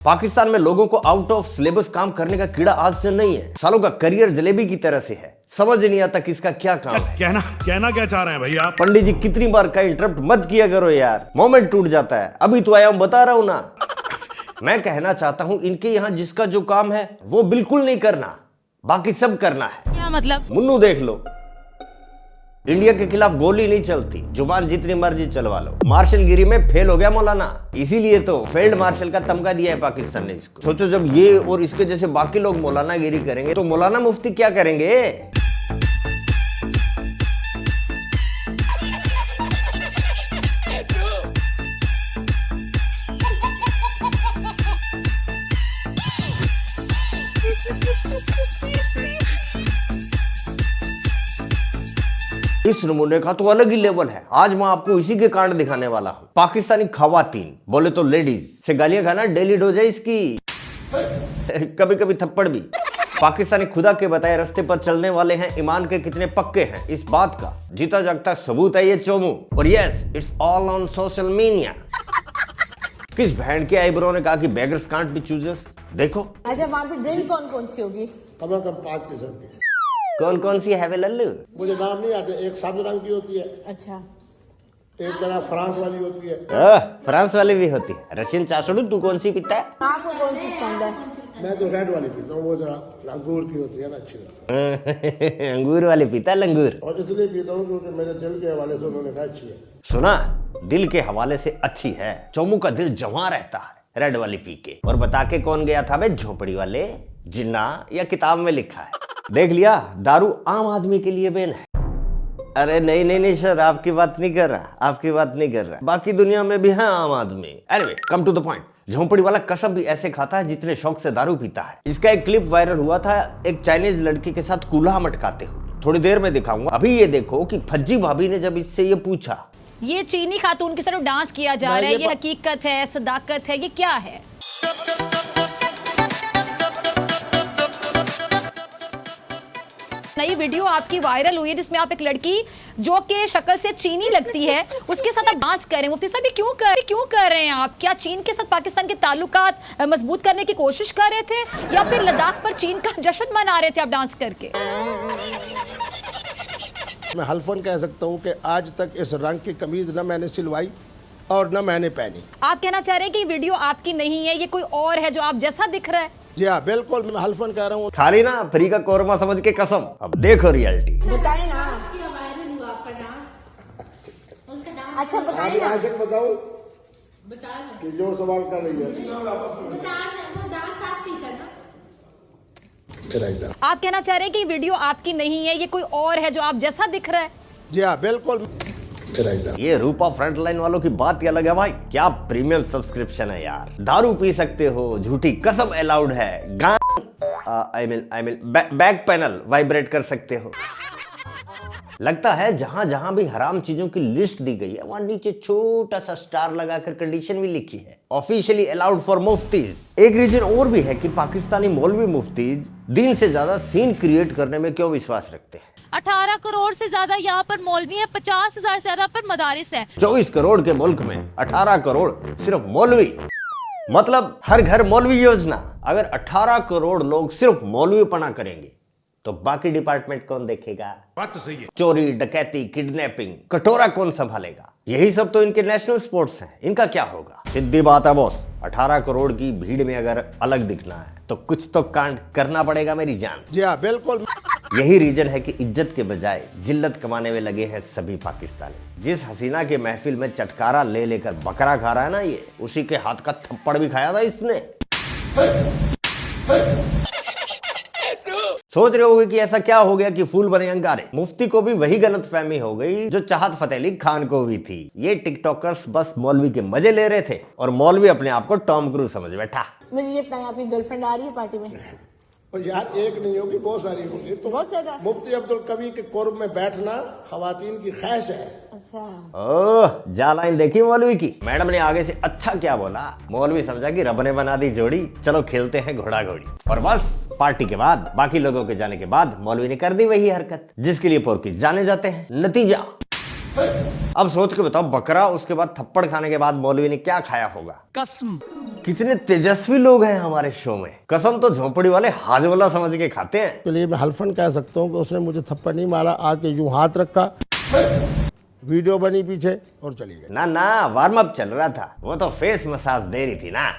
पाकिस्तान में लोगों को आउट ऑफ सिलेबस काम करने का कीड़ा आज से नहीं है, सालों का करियर जलेबी की तरह से है। समझ नहीं आता किसका क्या काम है। कहना क्या चाह रहे हैं भैया? पंडित जी कितनी बार का इंटरप्ट मत किया करो यार, मोमेंट टूट जाता है। अभी तो आया हूं, बता रहा हूं ना। मैं कहना चाहता हूं इनके यहाँ जिसका जो काम है वो बिल्कुल नहीं करना, बाकी सब करना है। क्या मतलब? मुन्नू देख लो, इंडिया के खिलाफ गोली नहीं चलती, जुबान जितनी मर्जी चलवा लो। मार्शल गिरी में फेल हो गया मौलाना, इसीलिए तो फील्ड मार्शल का तमगा दिया है पाकिस्तान ने इसको। सोचो जब ये और इसके जैसे बाकी लोग मौलाना गिरी करेंगे तो मौलाना मुफ्ती क्या करेंगे। इस नमूने का तो अलग ही लेवल है। आज मैं आपको इसी के कांड दिखाने वाला हूं। पाकिस्तानी खवातीन, बोले तो लेडीज से गालियां खाना डेली डोज है इसकी, कभी कभी थप्पड़ भी। पाकिस्तानी खुदा के बताए रास्ते पर चलने वाले हैं, ईमान के कितने पक्के हैं इस बात का जीता जागता सबूत है ये चोमू। और yes, it's all on social media. किस बहन के आईब्रो ने कहा कि बेगर्स कांट बी चूजर्स। देखो अच्छा, वहाँ पे ड्रिंक कौन कौन सी होगी? कम से कम 5 किस्म की। कौन कौन सी है वे लल्लू? मुझे नाम नहीं आते। एक सब्ज रंग की होती है, अच्छा, एक तरह फ्रांस वाली होती है। फ्रांस वाली भी होती है। रशियन चाशड़ू, तू कौन सी पीता है? आपको कौन सी पसंद है? मैं तो रेड वाली पीता हूँ, वो जरा अंगूर की होती है ना, अच्छी होती है। अंगूर वाली पीता है, लंगूर। और इसलिए पीता हूँ क्योंकि मेरे दिल के हवाले से उन्होंने कहा अच्छी है। सुना, दिल के हवाले से अच्छी है। चोमू का दिल जमा रहता है रेड वाली पी के। और बता के कौन गया था बे झोपड़ी वाले, जिन्ना या किताब में लिखा है? देख लिया, दारू आम आदमी के लिए बैन है। अरे नहीं नहीं नहीं सर, आपकी बात नहीं कर रहा, आपकी बात नहीं कर रहा। बाकी दुनिया में भी है आम आदमी। Anyway, come to the point. झोंपड़ी वाला कसम भी ऐसे खाता है जितने शौक से दारू पीता है। इसका एक क्लिप वायरल हुआ था एक चाइनीज लड़की के साथ कूल्हा मटकाते हुए। थोड़ी देर में दिखाऊंगा। अभी ये देखो कि फज्जी भाभी ने जब इससे ये पूछा, ये चीनी खातून के साथ डांस किया जा रहा है, ये हकीकत है, सदाकत है, ये क्या है? नई वीडियो आपकी वायरल हुई है जिसमें आप एक लड़की जो कि शक्ल से चीनी लगती है उसके साथ आप डांस कर रहे हैं। मुफ्ती साहब, ये क्यों कर रहे हैं आप? क्या चीन के साथ पाकिस्तान के ताल्लुकात मजबूत करने की कोशिश कर रहे थे या फिर लद्दाख पर चीन का जश्न मना रहे थे आप डांस करके? मैं हल्फन कह सकता हूँ कि आज तक इस रंग की कमीज न मैंने सिलवाई और न मैंने पहनी। आप कहना चाह रहे हैं कि वीडियो आपकी नहीं है, ये कोई और है जो आप जैसा दिख रहा है? जी हाँ, बिल्कुल, मैं हल्फन कह रहा हूँ। खाली ना फ्री का कोरमा समझ के कसम। अब देखो रियलिटी। बताए ना। अच्छा बताए ना। आज बताओ कि जो सवाल कर रही है। आप कहना चाह रहे हैं कि वीडियो आपकी नहीं है, ये कोई और है जो आप जैसा दिख रहा है? जी हाँ, बिल्कुल। ये रूपा फ्रंटलाइन वालों की बात ही अलग है भाई। क्या प्रीमियम सब्सक्रिप्शन है यार। दारू पी सकते हो, झूठी कसम अलाउड है, I mean back panel vibrate कर सकते हो। लगता है जहां जहां भी हराम चीजों की लिस्ट दी गई है वहां नीचे छोटा सा स्टार लगाकर कंडीशन भी लिखी है, ऑफिशियली अलाउड फॉर मुफ्तीज। एक रीजन और भी है कि पाकिस्तानी मौलवी मुफ्तीज दिन से ज्यादा सीन क्रिएट करने में क्यों विश्वास रखते हैं। 18 करोड़ से ज्यादा यहाँ पर मौलवी है, 50,000 से ज्यादा पर मदारिस है। 24 करोड़ के मुल्क में 18 करोड़ सिर्फ मौलवी, मतलब हर घर मौलवी योजना। अगर 18 करोड़ लोग सिर्फ मौलवी पना करेंगे तो बाकी डिपार्टमेंट कौन देखेगा? बात तो सही है। चोरी, डकैती, किडनैपिंग, कटोरा कौन संभालेगा? यही सब तो इनके नेशनल स्पोर्ट्स हैं। इनका क्या होगा? सीधी बात है बॉस, 18 करोड़ की भीड़ में अगर अलग दिखना है तो कुछ तो कांड करना पड़ेगा मेरी जान। जी हाँ, बिल्कुल। यही रीजन है कि इज्जत के बजाय जिल्लत कमाने में लगे हैं सभी पाकिस्तानी। जिस हसीना के महफिल में चटकारा ले लेकर बकरा खा रहा है ना ये, उसी के हाथ का थप्पड़ भी खाया था इसने। सोच रहे होगे कि ऐसा क्या हो गया कि फूल बने अंगारे। मुफ्ती को भी वही गलत फहमी हो गई जो चाहत फतेह अली खान को भी थी। ये टिकटॉकर्स बस मौलवी के मजे ले रहे थे और मौलवी अपने आप को टॉम क्रूज समझ बैठा। मुझे ये बताएं, आपकी गर्लफ्रेंड आ रही है पार्टी में? और यार एक नहीं होगी, बहुत सारी होगी। तो बहुत ज्यादा। मुफ्ती अब्दुल कवी के कुर्ब में बैठना खवातीन की ख्वाहिश है। अच्छा, ओह, जा लाइन देखी मौलवी की। मैडम ने आगे से अच्छा क्या बोला, मौलवी समझा कि रब ने बना दी जोड़ी, चलो खेलते हैं घोड़ा घोड़ी। और बस पार्टी के बाद, बाकी लोगों के जाने के बाद मौलवी ने कर दी वही हरकत जिसके लिए पोरकी जाने जाते हैं। नतीजा अब सोच के बताओ, बकरा उसके बाद थप्पड़ खाने के बाद मौलवी ने क्या खाया होगा? कसम। कितने तेजस्वी लोग हैं हमारे शो में। कसम तो झोपड़ी वाले हाजवला समझ के खाते हैं। के लिए मैं हल्फन कह सकता हूँ कि उसने मुझे थप्पड़ नहीं मारा, आके यूं हाथ रखा, वीडियो बनी पीछे और चली गई। ना ना, वार्म अप चल रहा था, वो तो फेस मसाज दे रही थी ना।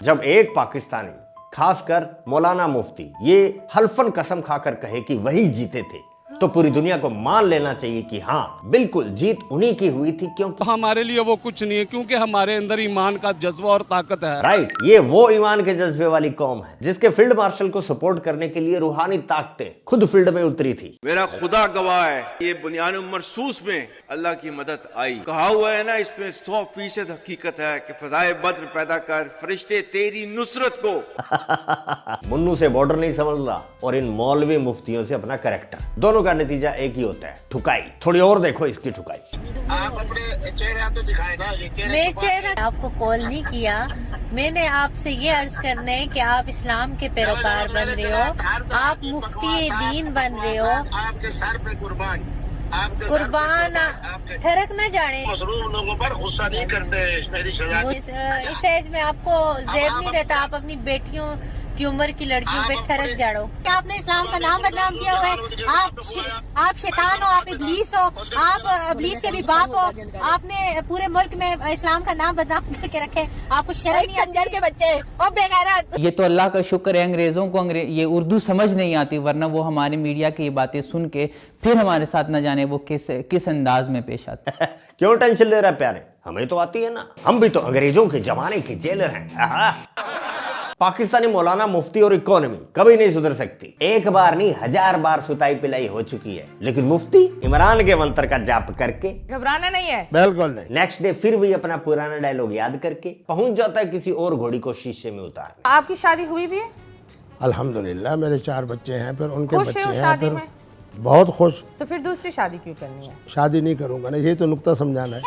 जब एक पाकिस्तानी, खासकर मौलाना मुफ्ती, ये हल्फन कसम खाकर कहे कि वही जीते थे, तो पूरी दुनिया को मान लेना चाहिए कि हाँ बिल्कुल जीत उन्हीं की हुई थी, क्योंकि हमारे लिए वो कुछ नहीं है, क्योंकि हमारे अंदर ईमान का जज्बा और ताकत है। राइट, ये वो ईमान के जज्बे वाली कौम है जिसके फील्ड मार्शल को सपोर्ट करने के लिए रूहानी ताकतें खुद फील्ड में उतरी थी। मेरा खुदा गवाह है, ये बुनियाद मरसूस में अल्लाह की मदद आई। कहा हुआ है ना, इसमें 100% हकीकत है कि फजाए बद्र पैदा कर फरिश्ते तेरी नुसरत को। मुन्नू से बॉर्डर नहीं समझ रहा और इन मौलवी मुफ्तियों से अपना कैरेक्टर, दोनों का नतीजा एक ही होता है, ठुकाई। थोड़ी और देखो इसकी ठुकाई। आप अपने चेहरा तो दिखाए ना, ये मैं चेहरा आपको कॉल नहीं किया, मैंने आपसे ये अर्ज करना है कि आप इस्लाम के पैरोकार बन रहे हो, आप मुफ्ती दीन बन रहे हो। आपके सर पे कुर्बान, आपके कुर्बान ठहरक न जाने। मसरूम लोगों पर गुस्सा नहीं करते, मेरी सजा। इस एज में आपको जेब नहीं रहता, आप अपनी बेटियों की उम्र की लड़कियों पे ठहरक जाड़ो। आपने इस्लाम का नाम बदनाम किया हुआ है, आप शैतान हो, आप इब्लीस हो, आप इब्लीस के भी बाप हो, आपने पूरे मुल्क में इस्लाम का नाम बदनाम करके रखे, आपको शर्म नहीं आती के बच्चे और बेगैरत। ये तो अल्लाह का शुक्र है, अंग्रेजों को ये उर्दू समझ नहीं आती, वरना वो हमारे मीडिया की ये बातें सुन के फिर हमारे साथ न जाने वो किस अंदाज में पेश आते। क्यों टेंशन ले रहा है प्यारे, हमें तो आती है ना, हम भी तो अंग्रेजों के जमाने के जेलर हैं। पाकिस्तानी मौलाना मुफ्ती और इकोनॉमी कभी नहीं सुधर सकती। एक बार नहीं 1000 बार सुताई पिलाई हो चुकी है, लेकिन मुफ्ती इमरान के मंत्र का जाप करके घबराना नहीं है, बिल्कुल नहीं। नेक्स्ट डे फिर भी अपना पुराना डायलॉग याद करके पहुंच जाता है किसी और घोड़ी को शीशे में उतारने। आपकी शादी हुई भी है? अल्हम्दुलिल्लाह मेरे 4 बच्चे हैं, फिर उनके खुश बच्चे है उस हैं, शादी फिर में? बहुत खुश। तो फिर दूसरी शादी क्यों करनी है? शादी नहीं करूंगा ना, ये तो नुक्ता समझाना है।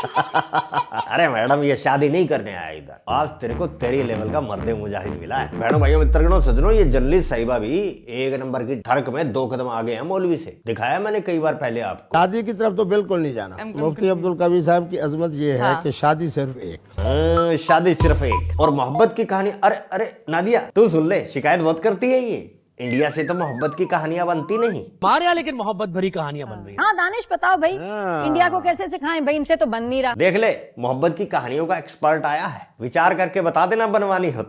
अरे मैडम, ये शादी नहीं करने आया इधर, आज तेरे को तेरी लेवल का मर्दे मुजाहिद मिला है। बहनों भाइयों मित्रगणों सज्जनों, ये जल्ली साहिबा भी एक नंबर की ठरक में 2 कदम आगे हैं मौलवी से, दिखाया मैंने कई बार पहले आपको। शादी की तरफ तो बिल्कुल नहीं जाना। मुफ्ती अब्दुल कवी साहब की अजमत ये है कि शादी सिर्फ एक। शादी सिर्फ एक, और मोहब्बत की कहानी। अरे अरे नादिया, तू सुन ले, शिकायत बहुत करती है ये, इंडिया से तो मोहब्बत की कहानियां बनती नहीं, हमारे यहाँ लेकिन मोहब्बत भरी कहानियां बन रही हैं। हाँ दानिश बताओ भाई, इंडिया को कैसे सिखाएं भाई, इनसे तो बन नहीं रहा। देख ले, मोहब्बत की कहानियों का एक्सपर्ट आया है, विचार करके बता देना बनवानी हो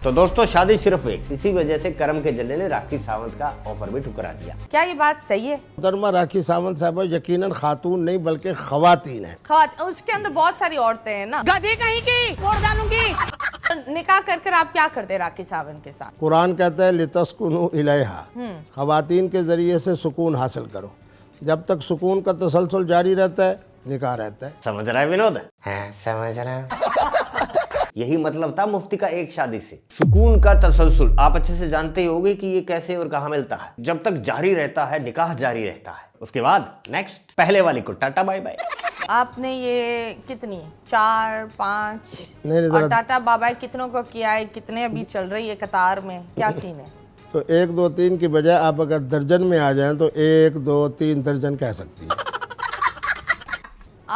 तो दोस्तों शादी सिर्फ एक, इसी वजह से करम के जल्ले ने राखी सावंत का ऑफर भी ठुकरा दिया। क्या ये बात सही है? मुहतरमा राखी सावंत साहब यकीनन खातून नहीं बल्कि खवातीन है। उसके अंदर बहुत सारी औरतें हैं ना, गधे कहीं की फोड़ डालूंगी। निकाह कर आप क्या करते हैं राखी सावंत के साथ? कुरान कहता है लितस्कुनु इलैहा, खवातीन के जरिए से सुकून हासिल करो। जब तक सुकून का तसलसल जारी रहता है, निकाह रहता है। समझ रहा है विनोद? हाँ समझ रहा है। यही मतलब था मुफ्ती का एक शादी से, सुकून का तसलसल। आप अच्छे से जानते ही होंगे कि ये कैसे और कहाँ मिलता है। जब तक जारी रहता है, निकाह जारी रहता है, उसके बाद नेक्स्ट पहले वाली को टाटा बाय बाय। आपने ये कितनी 4, 5 नहीं, और टाटा बाबाई कितनों को किया है? कितने अभी चल रही है कतार में, क्या सीन है? तो 1, 2, 3 की बजाय आप अगर दर्जन में आ जाएं तो 1, 2, 3 दर्जन कह सकती है।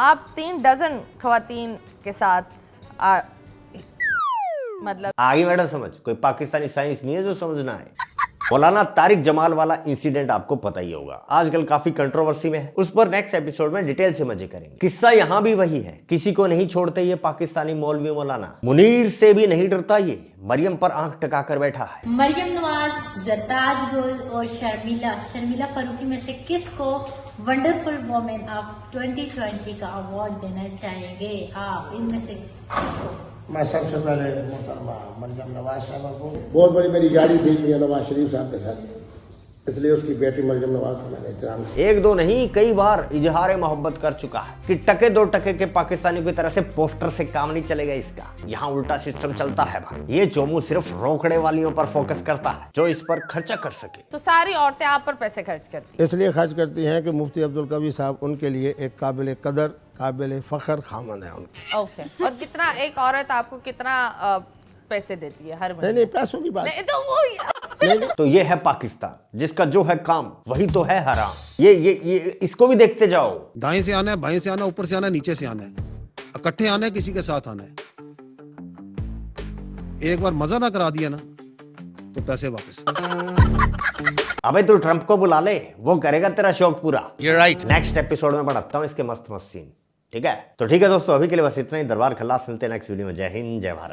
आप 3 डजन खवातीन के साथ मतलब आगे मैडम समझ, कोई पाकिस्तानी साइंस नहीं है जो समझना है। मौलाना तारिक जमाल वाला इंसिडेंट आपको पता ही होगा, आजकल काफी कंट्रोवर्सी में है, उस पर नेक्स्ट एपिसोड में डिटेल से मजे करेंगे। किस्सा यहाँ भी वही है, किसी को नहीं छोड़ते ये पाकिस्तानी मौलवी मौलाना, मुनीर से भी नहीं डरता ये, मरियम पर आंख टिकाकर बैठा है। मरियम नवाज, जरताज गुल और शर्मिला फारूकी में से किसको वंडरफुल वोमेन ऑफ 2020 का अवार्ड देना चाहेंगे आप? इनमें से किसको? मैं सबसे पहले मोहतरमा मरियम नवाज साहब को, बहुत बड़ी मेरी गाड़ी थी मियां नवाज शरीफ साहब के साथ, इसलिए उसकी बेटी मरियम नवाज को मैंने एहतराम किया। 1, 2 नहीं, कई बार इजहार मोहब्बत कर चुका है कि टके 2 टके के पाकिस्तानी की तरह से पोस्टर से काम नहीं चलेगा इसका, यहाँ उल्टा सिस्टम चलता है भाई। ये चोमू सिर्फ रोकड़े वालियों पर फोकस करता है जो इस पर खर्चा कर सके। तो सारी औरतें आप पर पैसे खर्च करती इसलिए खर्च करती हैं कि मुफ्ती अब्दुल कवी साहब उनके लिए एक काबिल कदर, काबिल फख्र खामद है उनके। ओके, और कितना एक औरत आपको कितना पैसे देती है हर महीने? नहीं, पैसों की बात नहीं, तो वो तो ये है पाकिस्तान, जिसका जो है काम वही तो है हराम। ये इसको भी देखते जाओ। दाएं से आना है, बाएं से आना है, ऊपर से आना है, नीचे से आना है। इकट्ठे आना है, किसी के साथ आना है। एक बार मजा ना करा दिया ना तो पैसे वापस। अबे तू ट्रंप को बुला ले, वो करेगा तेरा शौक पूरा। You're right. नेक्स्ट एपिसोड में बढ़ाता हूँ इसके मस्त मस्त सीन। ठीक है, तो ठीक है दोस्तों, अभी के लिए बस इतना ही। दरबार खल्लास, मिलते हैं नेक्स्ट वीडियो में। जय हिंद, जय भारत।